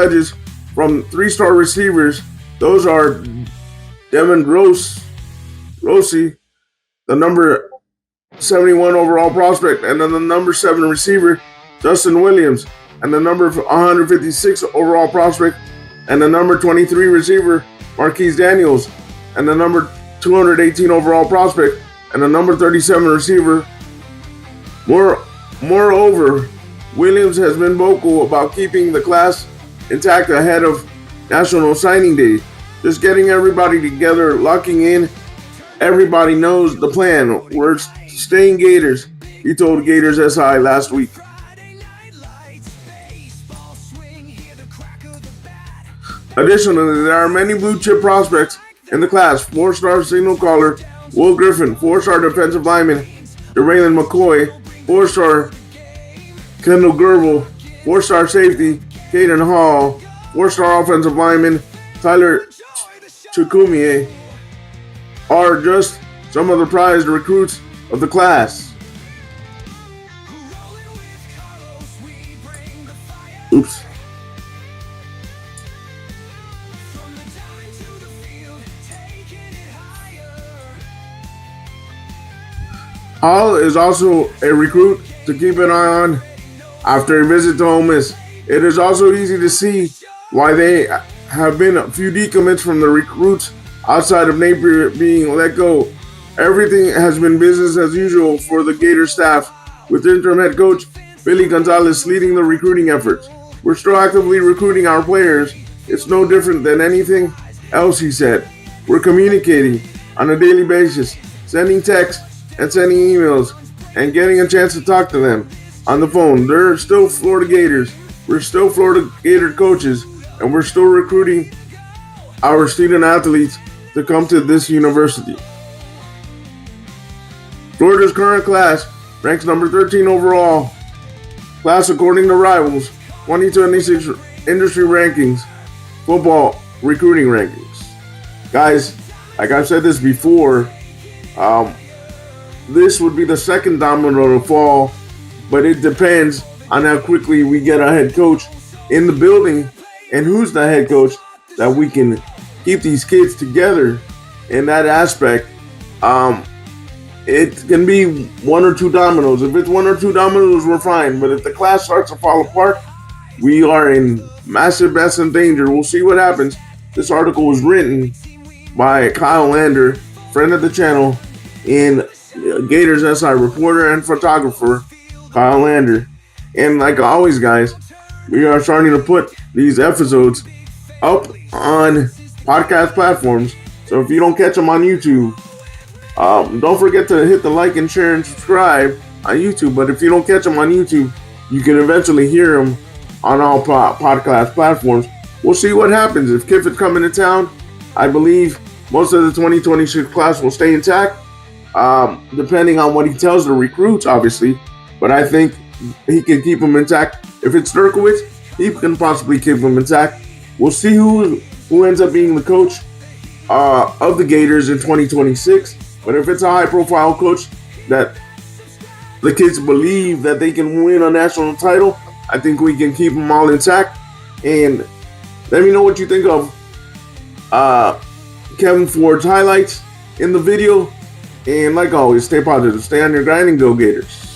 pledges from 3-star receivers. Those are Devin Rossi, the number 71 overall prospect, and then the number 7 receiver, Justin Williams, and the number 156 overall prospect, and the number 23 receiver, Marquise Daniels, and the number 218 overall prospect, and the number 37 receiver. Moreover, Williams has been vocal about keeping the class intact ahead of National Signing Day. Just getting everybody together, locking in. Everybody knows the plan. We're staying Gators, he told Gators SI last week. Additionally, there are many blue chip prospects in the class. 4-star signal caller Will Griffin, 4-star defensive lineman Raylan McCoy, 4-star Kendall Gerbil, 4-star safety Caden Hall, 4-star offensive lineman Tyler Chukwumie are just some of the prized recruits of the class. Oops. Hall is also a recruit to keep an eye on after a visit to Ole Miss. It is also easy to see why they have been a few decommits from the recruits outside of Napier being let go. Everything has been business as usual for the Gator staff, with interim head coach Billy Gonzalez leading the recruiting efforts. We're still actively recruiting our players. It's no different than anything else, he said. We're communicating on a daily basis, sending texts and sending emails, and getting a chance to talk to them on the phone. They're still Florida Gators. We're still Florida Gator coaches, and we're still recruiting our student athletes to come to this university. Florida's current class ranks number 13 overall class according to Rivals 2026 industry rankings, football recruiting rankings. Guys, like I've said this before, this would be the second domino to fall, but it depends on how quickly we get a head coach in the building and who's the head coach that we can keep these kids together in that aspect. It can be 1 or 2 dominoes. If it's 1 or 2 dominoes, we're fine. But if the class starts to fall apart, we are in massive danger. We'll see what happens. This article was written by Kyle Lander, friend of the channel, and Gators SI reporter and photographer Kyle Lander. And like always, guys, we are starting to put these episodes up on podcast platforms. So if you don't catch them on YouTube, don't forget to hit the like and share and subscribe on YouTube. But if you don't catch them on YouTube, you can eventually hear them on all podcast platforms. We'll see what happens. If Kiffin's coming to town, I believe most of the 2026 class will stay intact, depending on what he tells the recruits, obviously. But I think he can keep them intact. If it's Durkowitz, he can possibly keep them intact. We'll see who ends up being the coach of the Gators in 2026. But if it's a high-profile coach that the kids believe that they can win a national title, I think we can keep them all intact. And let me know what you think of Kevin Ford's highlights in the video. And like always, stay positive, stay on your grind, and go Gators.